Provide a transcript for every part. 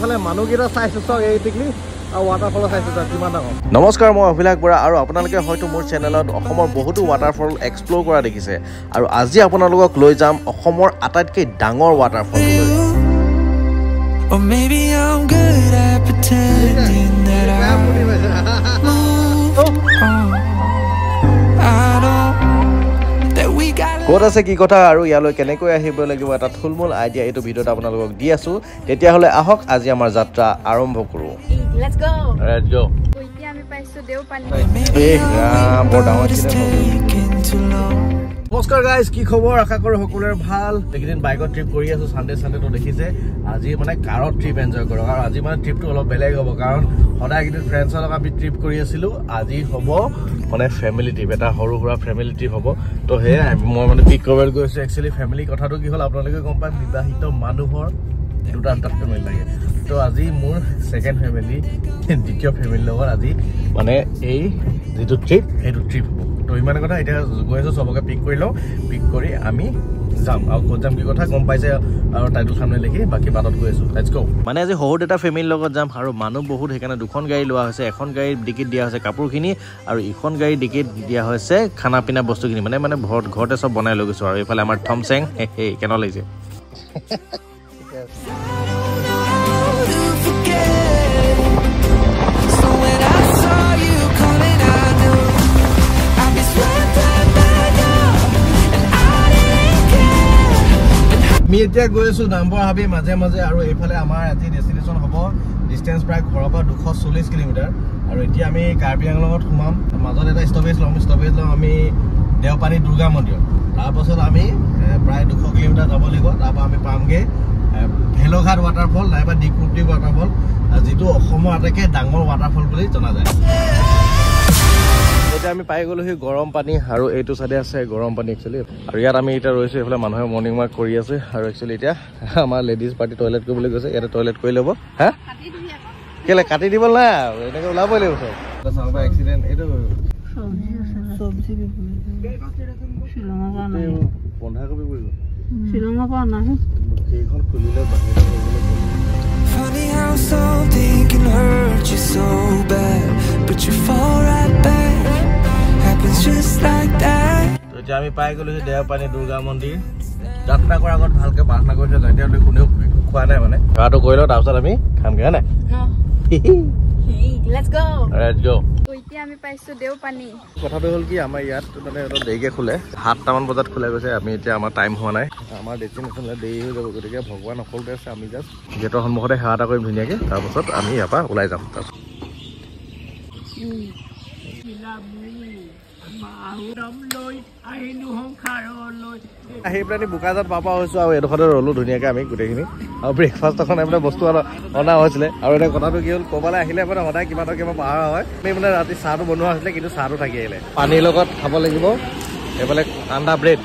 এফালে মানুহকেইটা চাইছো চাওক এই টিকলি আৰু ৱাটাৰফল চাইছো চাওক কিমান ডাঙৰ নমস্কাৰ মই অভিলাষ বৰা আৰু আপোনালোকে হয়তো মোৰ চেনেলত অসমৰ বহুতো ৱাটাৰফল এক্সপ্ল'ৰ কৰা দেখিছে আৰু আজি আপোনালোকক লৈ যাম অসমৰ আটাইতকৈ ডাঙৰ ৱাটাৰফললৈ Or maybe I'm good at pretending that I move on. I know that we got ক'ত আছে কি কথা আৰু ইয়ালৈ কেনেকৈ আহিব লাগিব এটা থুলমূল আইডিয়া এইটো ভিডিঅ'ত আপোনালোকক দি আছো তেতিয়াহ'লে আহক আজি আমাৰ যাত্ৰা আৰম্ভ কৰোঁ Let's go. Let's go. এতিয়া আমি পাইছো দেওপানী বৰ ডাঙৰ taking too long. নমস্কাৰ গাইজ কি খবৰ আশা কৰোঁ সকলোৰে ভাল এইকেইদিন বাইকত ট্ৰিপ কৰি আছো চানডেটো দেখিছে আজি মানে কাৰত ট্ৰিপ এনজয় কৰক আৰু আজি মানে ট্ৰিপটো অলপ বেলেগ হ'ব কাৰণ সদায় এইকেইদিন ফ্ৰেণ্ডছৰ লগত আমি ট্ৰিপ কৰি আছিলো আজি হ'ব মানে ফেমিলি ট্ৰিপ এটা সৰু সুৰা ফেমিলি ট্ৰিপ হ'ব তো সেয়াই মই মানে পিক কৰিব গৈছোঁ একচুৱেলি ফেমিলি কথাটো কি হ'ল আপোনালোকে গম পায় বিবাহিত মানুহৰ দুটা ফেমিলি লাগে তো আজি মোৰ ছেকেণ্ড ফেমিলি দ্বিতীয় ফেমিলিৰ লগত আজি মানে এই যিটো ট্ৰিপ সেইটো ট্ৰিপ হ'ব তো ইমান কথা এতিয়া গৈ আছো সবকে পিক কৰি লওঁ পিক কৰি আমি যাম আৰু ক'ত যাম কি কথা গম পাইছে আৰু টাইটেল সামনে লিখি বাকী বাটত গৈ আছো লেটছ গো মানে আজি সৰু এটা ফেমিলিৰ লগত যাম আৰু মানুহ বহুত সেইকাৰণে দুখন গাড়ী লোৱা হৈছে এখন গাড়ীৰ ডিকিট দিয়া হৈছে কাপোৰখিনি আৰু ইখন গাড়ীৰ ডিকিট দিয়া হৈছে খানা পিনা বস্তুখিনি মানে ঘৰতে চব বনাই লৈ গৈছোঁ আৰু এইফালে আমাৰ থমচেং কেনে লাগিছে আমি এতিয়া গৈ আছো নাম্বৰ হাবি মাজে মাজে আৰু এইফালে আমাৰ আজি ডেষ্টিনেশ্যন হ'ব ডিষ্টেঞ্চ প্ৰায় ঘৰৰ পৰা 240 কিলোমিটাৰ আৰু এতিয়া আমি কাৰ্বি আংলঙত সোমাম মাজত এটা ষ্টপেজ ল'ম আমি দেওপানী দুৰ্গা মন্দিৰ তাৰপাছত আমি প্ৰায় 200 কিলোমিটাৰ যাব লাগিব তাৰপৰা আমি পামগৈ ভেলোঘাট ৱাটাৰফল নাইবা ডিকুটি ৱাটাৰফল যিটো অসমৰ আটাইতকৈ ডাঙৰ ৱাটাৰফল বুলি জনা যায় এতিয়া আমি পাই গ'লো সেই গৰম পানী আৰু এইটো চাইডে আছে গৰম পানী একচুৱেলি আৰু ইয়াত আমি এতিয়া ৰৈছোঁ এইফালে মানুহে মৰ্ণিং ৱাক কৰি আছে আৰু একচুৱেলি এতিয়া আমাৰ লেডিজ পাৰ্টি টয়লেট কৰিবলৈ গৈছে ইয়াতে টয়লেট কৰি ল'ব হা কেলে কাটি দিব নাই এনেকৈ ওলাবই লাগিব চব এক্সিডেণ্ট এইটো বন্ধাকবি পৰিব শ্বিলঙৰ পৰা নাহে সেইখন খুলিলে বাহিৰত Funny how something can hurt you so bad, but you fall right back. Happens just like that. তো এতিয়া আমি পাই গ'লো দেওপানী দুৰ্গা মন্দিৰ যাত্ৰা কৰাৰ আগত ভালকৈ প্ৰাৰ্থনা কৰিছে এতিয়ালৈ কোনেও খোৱা নাই মানে খোৱাটো কৰি লওঁ তাৰপিছত আমি খামগৈ হয় নাই Let's go. Let's go. এতিয়া আমি পাইছো দেওপানী কথাটো হ'ল কি আমাৰ ইয়াত মানে অলপ দেৰিকৈ খোলে 7টামান বজাত খোলা গৈছে আমি এতিয়া আমাৰ টাইম হোৱা নাই আমাৰ ডেষ্টিনেশ্যনলৈ দেৰি হৈ যাব গতিকে ভগৱান অকলতে আছে আমি জাষ্ট গেটৰ সন্মুখতে সেৱা এটা কৰিম ধুনীয়াকৈ তাৰপাছত আমি ইয়াৰ পৰা ওলাই যাম তাৰপাছত আহি পেলাই বোকাজাত পাপা হৈছোঁ আৰু এডোখৰতে ৰ'লোঁ ধুনীয়াকৈ আমি গোটেইখিনি আৰু ব্ৰেকফাষ্ট এখন মানে বস্তু অনা হৈছিলে আৰু এতিয়া কথাটো কি হ'ল ক'বলৈ আহিলে মানে সদায় কিবা এটা কিবা পাহৰা হয় আমি মানে ৰাতি চাহটো বনোৱা হৈছিলে কিন্তু চাহটো থাকি আহিলে পানীৰ লগত খাব লাগিব এইফালে ঠাণ্ডা ব্ৰেড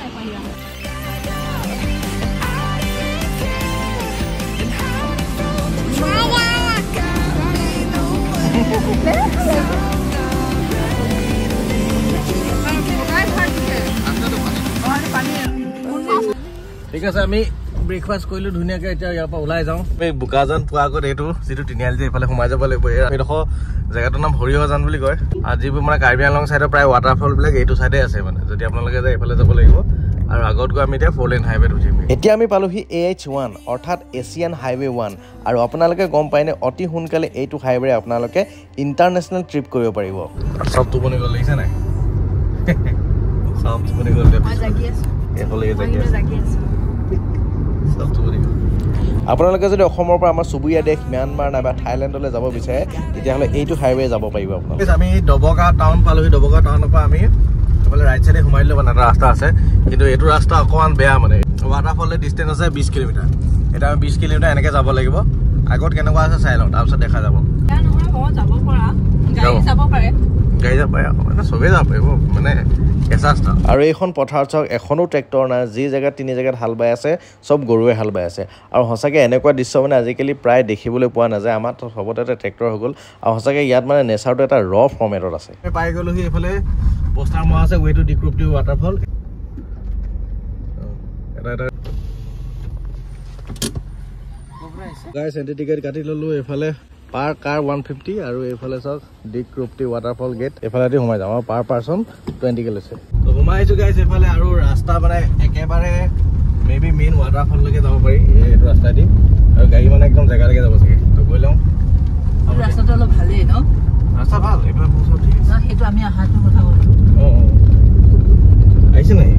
ঠিক আছে আমি ব্ৰেকফাষ্ট কৰিলোঁ ধুনীয়াকৈ এতিয়া ইয়াৰ পৰা ওলাই যাওঁ এই বোকাজান পোৱাৰ আগত এইটো যিটো তিনিআলি যে এইফালে সোমাই যাব লাগিব এইডোখৰ জেগাটোৰ নাম হৰিহজান বুলি কয় আৰু যিবোৰ মানে কাৰ্বি আংলং ছাইডৰ প্ৰায় ৱাটাৰফলবিলাক এইটো ছাইডে আছে মানে যদি আপোনালোকে যায় এইফালে যাব লাগিব আৰু আগত গৈ আমি এতিয়া 4 লেন হাইৱেত উঠিম এতিয়া আমি পালোহি AH1 অৰ্থাৎ এছিয়ান হাইৱে 1 আৰু আপোনালোকে গম পায়নে অতি সোনকালে এইটো হাইৱেৰে আপোনালোকে ইণ্টাৰনেশ্যনেল ট্ৰিপ কৰিব পাৰিব চব টোপনি গ'ল লাগিছে নাই চব টোপনি গ'ল আপোনালোকে যদি অসমৰ পৰা আমাৰ চুবুৰীয়া দেশ ম্যানমাৰ নাইবা থাইলেণ্ডলৈ যাব বিচাৰে তেতিয়াহ'লে এইটো হাইৱে যাব পাৰিব আপোনালোকে আমি ডবকা টাউন পালোহি ডবকা টাউনৰ পৰা আমি এইফালে ৰাইট চাইডে সোমাই দিলোঁ মানে এটা ৰাস্তা আছে কিন্তু এইটো ৰাস্তা অকণমান বেয়া মানে ৱাটাৰফলে ডিষ্টেঞ্চ আছে 20 কিলোমিটাৰ এতিয়া আমি 20 কিলোমিটাৰ এনেকৈ যাব লাগিব আগত কেনেকুৱা আছে চাই লওঁ তাৰপিছত দেখা যাব গাড়ী যাব পাৰে মানে চবেই যাব পাৰিব মানে আৰু এইখন পথাৰত চাওক এখনো ট্ৰেক্টৰ নাই যি জেগাত 3 জেগাত হাল বাই আছে চব গৰুৱে হাল বাই আছে আৰু সঁচাকৈ এনেকুৱা দৃশ্য মানে আজিকালি প্ৰায় দেখিবলৈ পোৱা নাযায় আমাৰ সবতে এটা ট্ৰেক্টৰ হৈ গ'ল আৰু সঁচাকৈ ইয়াত মানে নেচাৰটো এটা ৰ ফৰ্মেটত আছে পাই গ'লোহি এইফালে পোষ্টাৰ মৰা আছে ৱে টু ডিক্ৰুপ্তি ৱাটাৰফল এটা গাইছ এন্ট্ৰি টিকেট কাটি ললো এফালে পাৰ কাৰ 150 আৰু এফালে চাওক ডিক ক্ৰুপটি ৱাটাৰফল গেট এফালেদি সোমাই যাম আৰু পাৰ পাৰ্চন 20 কে লৈছে তো সোমাই আহিছো গাইছ এফালে আৰু ৰাস্তা মানে একেবাৰে মেবি মেইন ৱাটাৰফল লৈকে যাব পাৰি এইটো ৰাস্তা দি আৰু গাড়ী মানে একদম জেগালৈকে যাব চাগে তো গৈ লওঁ ৰাস্তাটো অলপ ভালেই ন ৰাস্তা ভাল এইফালে বহুত ঠিক আছে সেইটো আমি আহাৰটো কথা কৈছো আহিছে নাই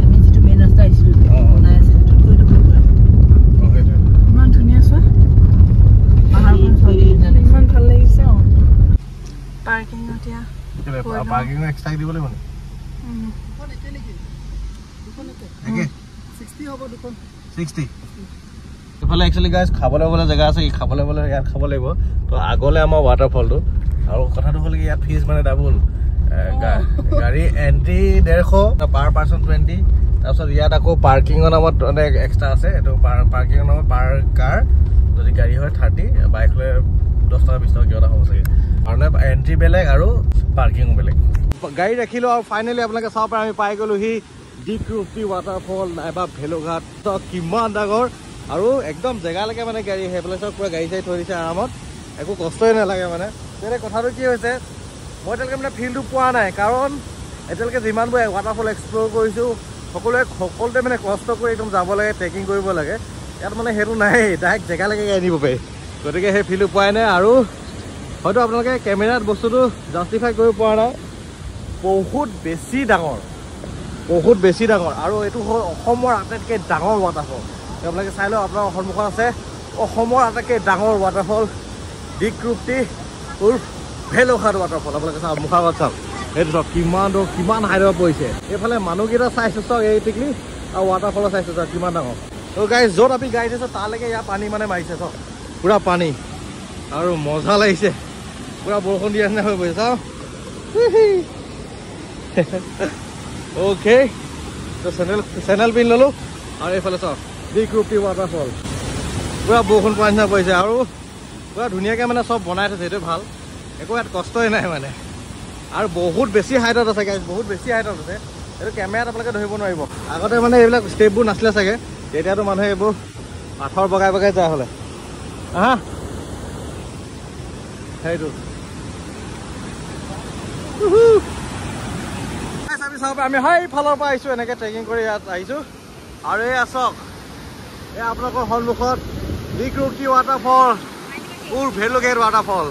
আমি যিটো মেইন ৰাস্তা আহিছিলো বনাই আছে ইমান ধুনীয়া চোৱা পাহাৰখন চলি ইমান ভাল লাগিছে পাৰ্কিং এতিয়া পাৰ্কিং এক্সট্ৰা দিব লাগিব নি 60 হ'ব দুখন 60 এফালে একচুয়ালি গাইজ খাবলৈ গ'লে জেগা আছে খাবলৈ গ'লে ইয়াত খাব লাগিব তো আগলৈ আমাৰ ৱাটাৰফলটো আৰু কথাটো হ'ল কি ইয়াত ফিজ মানে ডাবল গাড়ী এণ্ট্ৰি 150 পাৰ পাৰ্চন 20 তাৰপিছত ইয়াত আকৌ পাৰ্কিঙৰ নামত মানে এক্সট্ৰা আছে এইটো পাৰ্কিঙৰ নামত পাৰ কাৰ যদি গাড়ী হয় 30 বাইক লৈ 10 টকা 20 টকা কিয় এটা হ'ব চাগে আৰু এণ্ট্ৰি বেলেগ আৰু পাৰ্কিঙো বেলেগ গাড়ী ৰাখিলোঁ আৰু ফাইনেলি আপোনালোকে চাব পাৰে আমি পাই গ'লোঁ সি ডিক ক্ৰুপটি ৱাটাৰফল নাইবা ভেলুঘাট কিমান ডাঙৰ আৰু একদম জেগালৈকে মানে গাড়ী সেইফালে চব পুৰা গাড়ী চাড়ী থৈ দিছে আৰামত একো কষ্টই নালাগে মানে তেনে কথাটো কি হৈছে মই এতিয়ালৈকে মানে ফিল্ডটো পোৱা নাই কাৰণ এতিয়ালৈকে যিমানবোৰ ৱাটাৰফল এক্সপ্ল'ৰ কৰিছোঁ সকলোতে মানে কষ্ট কৰি একদম যাব লাগে ট্ৰেকিং কৰিব লাগে ইয়াত মানে সেইটো নাই ডাইৰেক্ট জেগালৈকে আনিব পাৰি গতিকে সেই ফিল্ডটো পোৱাই নাই আৰু হয়তো আপোনালোকে কেমেৰাত বস্তুটো জাষ্টিফাই কৰিব পৰা নাই বহুত বেছি ডাঙৰ আৰু এইটো হ'ল অসমৰ আটাইতকৈ ডাঙৰ ৱাটাৰফল আপোনালোকে চাই লওক আপোনাৰ সন্মুখত আছে অসমৰ আটাইতকৈ ডাঙৰ ৱাটাৰফল ডিক ক্ৰুপটি উৰ্ফ ভেলুঘাট ৱাটাৰফল আপোনালোকে চাওক মুখাগত চাওক সেইটো চাওক কিমান হাইটত পৰিছে এইফালে মানুহকেইটা চাইছোঁ চাওক এই টিকলি আৰু ৱাটাৰফলৰ চাইছোঁ চাওক কিমান ডাঙৰ তো গাইজ য'ত আমি গাড়ী চাইছোঁ তালৈকে ইয়াৰ পানী মানে মাৰিছে চাওক পুৰা পানী আৰু মজা লাগিছে পুৰা বৰষুণ দিয়া নিচিনা হৈ পৰিছে চাওক অ'কে তো চেনেল পিন ল'লোঁ আৰু এইফালে চাওক ডিক ক্ৰুপটি ৱাটাৰফল পুৰা বৰষুণ পোৱা নিচিনা পৰিছে আৰু পুৰা ধুনীয়াকৈ মানে চব বনাই থৈছে সেইটো ভাল একো ইয়াত কষ্টই নাই মানে আৰু বহুত বেছি হাইটত আছে গাইজ বহুত বেছি হাইটত আছে এইটো কেমেৰাত আপোনালোকে ধৰিব নোৱাৰিব আগতে মানে এইবিলাক ষ্টেপবোৰ নাছিলে চাগে তেতিয়াতো মানুহে এইবোৰ পাথৰ বগাই যায় হ'লে হা সেইটো আমি চাব আমি সেইফালৰ পৰা আহিছোঁ এনেকৈ ট্ৰেকিং কৰি ইয়াত আহিছোঁ আৰু এই আছক এই আপোনালোকৰ সন্মুখত ডিক ক্ৰুপটি ৱাটাৰফল উৰ্ফ ভেলুঘাট ৱাটাৰফল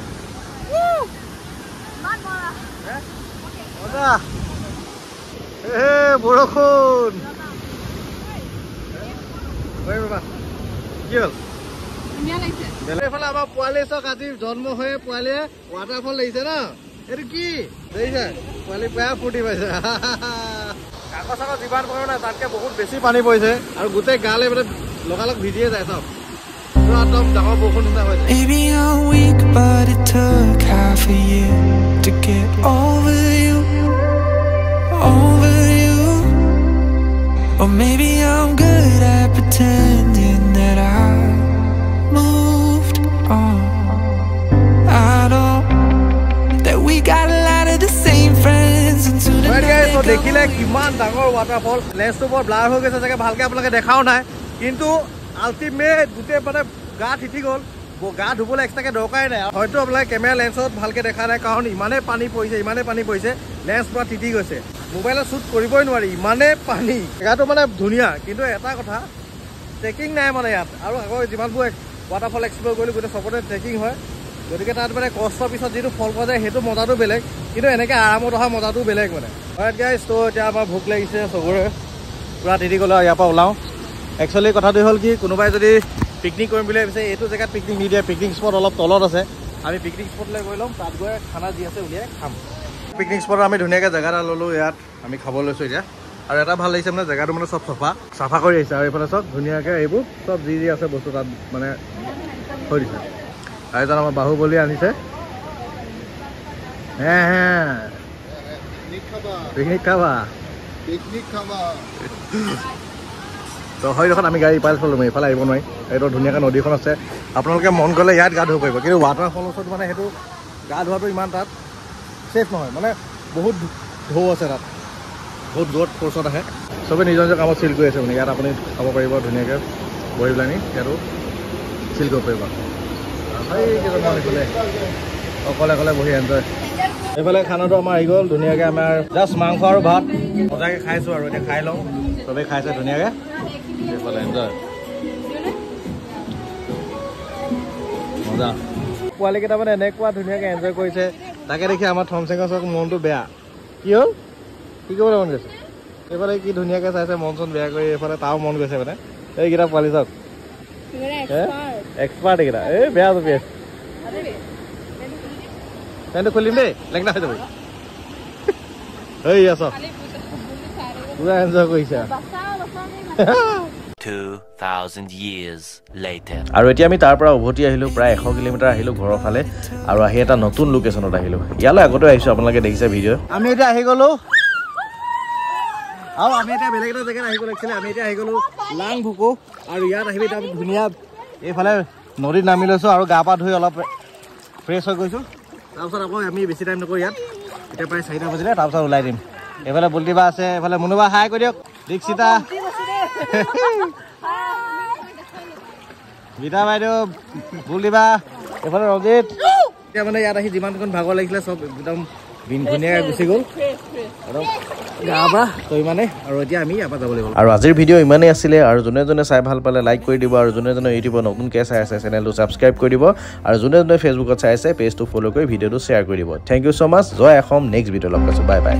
বৰষুণ কি হ'ল এইফালে আমাৰ পোৱালি চাওক আজি জন্ম হৈ পোৱালীয়ে ৱাটাৰফল লাগিছে ন এইটো কি দেখিছে পোৱালি বেয়া ফূৰ্তি পাইছে কাগজ চাগজ যিমান পৰে নাই তাতকৈ বহুত বেছি পানী পৰিছে আৰু গোটেই গালে মানে লগালগ ভিজিয়ে যায় চব পুৰা একদম ডাঙৰ বৰষুণ নিচিনা হৈছে Maybe I'm weak, but it took half a year to get over you. Or maybe I'm good at pretending that I moved on. I know that we got a lot of the same friends until the night so দেখিলে কিমান ডাঙৰ waterfall লেন্সটো বৰ blur হৈ গৈছে চাগে ভালকৈ আপোনালোকে দেখাও নাই কিন্তু আল্টিমেট গোটেই মানে গা ঠিঠি গ'ল গা ধুবলৈ এক্সট্ৰাকৈ দৰকাৰেই নাই হয়তো আপোনালোকে কেমেৰা লেন্সত ভালকৈ দেখা নাই কাৰণ ইমানেই পানী পৰিছে লেন্স পুৰা তিতি গৈছে মোবাইলত শ্বুট কৰিবই নোৱাৰি ইমানেই পানী জেগাটো মানে ধুনীয়া কিন্তু এটা কথা ট্ৰেকিং নাই মানে ইয়াত আৰু আকৌ যিমানবোৰ ৱাটাৰফল এক্সপ্ল'ৰ কৰিলোঁ গোটেই চবতে ট্ৰেকিং হয় গতিকে তাত মানে কষ্টৰ পিছত যিটো ফল পোৱা যায় সেইটো মজাটো বেলেগ কিন্তু এনেকৈ আৰামত অহা মজাটো বেলেগ মানে গাইজ তো এতিয়া আমাৰ ভোক লাগিছে চবৰে পুৰা তিতি গ'লে ইয়াৰ পৰা ওলাওঁ একচুৱেলি কথাটো হ'ল কি কোনোবাই যদি পিকনিক কৰিম বুলি ভাবিছে এইটো জেগাত পিকনিক নিদিয়ে পিকনিক স্পট অলপ তলত আছে আমি পিকনিক স্পটলৈ গৈ ল'ম তাত গৈ খানা যি আছে উলিয়াই খাম পিকনিক স্পটত আমি ধুনীয়াকৈ জেগা এটা ল'লোঁ ইয়াত আমি খাব লৈছোঁ এতিয়া আৰু এটা ভাল লাগিছে মানে জেগাটো মানে চব চাফা কৰি আহিছে আৰু এইফালে চব ধুনীয়াকৈ এইবোৰ চব যি আছে বস্তু তাত মানে থৈ দিছে আৰু এজন আমাৰ বাহুবলী আনিছে পিকনিক খাবা তো সেইডোখৰত আমি গাড়ী পাই চলোঁ এইফালে আহিব নোৱাৰি এইটো ধুনীয়াকৈ নদীখন আছে আপোনালোকে মন গ'লে ইয়াত গা ধুব পাৰিব কিন্তু ৱাটাৰফলৰ ওচৰত মানে সেইটো গা ধোৱাটো ইমান তাত ছেফ নহয় মানে বহুত ঢৌ আছে তাত বহুত দূৰত ফ'ৰ্চত আহে চবে নিজৰ কামত চিল কৰি আছে মানে ইয়াত আপুনি খাব পাৰিব ধুনীয়াকৈ বহি পেলানি ইয়াতো চিল কৰিব পাৰিবা অকলে অকলে বহি এনজয় এইফালে খানাটো আমাৰ আহি গ'ল ধুনীয়াকৈ আমাৰ জাষ্ট মাংস আৰু ভাত মজাকৈ খাইছোঁ আৰু এতিয়া খাই লওঁ চবেই খাইছে ধুনীয়াকৈ এইফালে এনজয় মজা পোৱালীকেইটা মানে এনেকুৱা ধুনীয়াকৈ এনজয় কৰিছে তাকে দেখি আমাৰ থমচেঙৰ চক মনটো বেয়া কি হ'ল কি কৰিবলৈ মন গৈছে এইফালে কি ধুনীয়াকৈ চাইছে মন চন বেয়া কৰি এইফালে তাও মন গৈছে মানে এইকেইটা পোৱালি চাওক এক্সপাৰ্ট এইকেইটা এই বেয়া জপি আছে পেণ্টটো খুলিম দেই লেংটা হৈ যাবি এই আছ পুৰা এনজয় কৰিছা 2,000 years later. আৰু এতিয়া আমি তাৰ পৰা উভতি আহিলোঁ প্ৰায় 100 কিলোমিটাৰ আহিলোঁ ঘৰৰ ফালে আৰু আহি এটা নতুন লোকেশ্যনত আহিলোঁ ইয়ালৈ আগতে আহিছোঁ আপোনালোকে দেখিছে ভিডিঅ' আমি এতিয়া আহি গ'লোঁ আৰু আমি এতিয়া বেলেগ এটা জেগাত আহি গ'লোঁ একচুৱেলি আমি এতিয়া আহি গ'লোঁ লাংভুকু আৰু ইয়াত আহিবি তাৰ ধুনীয়া এইফালে নদীত নামি লৈছোঁ আৰু গা পা ধুই অলপ ফ্ৰেছ হৈ গৈছোঁ তাৰপিছত আকৌ আমি বেছি টাইম নকৰোঁ ইয়াত এতিয়া প্ৰায় 4টা বাজিলে তাৰপিছত ওলাই দিম এইফালে বুলটিবা আছে এইফালে মুনুবা হাই কৰি দিয়ক দীক্ষিতা গীতা বাইদেউ বুলটিবা এইফালে ৰঞ্জিত এতিয়া মানে ইয়াত আহি যিমানখন ভাগৰ লাগিছিলে চব একদম ধুনীয়াকৈ গুচি গ'ল গা পা তই মানে আৰু এতিয়া আমি ইয়াৰ পৰা যাব লাগিব আৰু আজিৰ ভিডিঅ' ইমানেই আছিলে আৰু যোনে যোনে চাই ভাল পালে লাইক কৰি দিব আৰু যোনে যোনে ইউটিউবত নতুনকৈ চাই আছে চেনেলটো ছাবস্ক্ৰাইব কৰি দিব আৰু যোনে যোনে ফেচবুকত চাই আছে পেজটো ফ'ল' কৰি ভিডিঅ'টো শ্বেয়াৰ কৰি দিব থেংক ইউ ছ' মাছ জয় অসম নেক্সট ভিডিঅ' লগ পাইছোঁ বাই বাই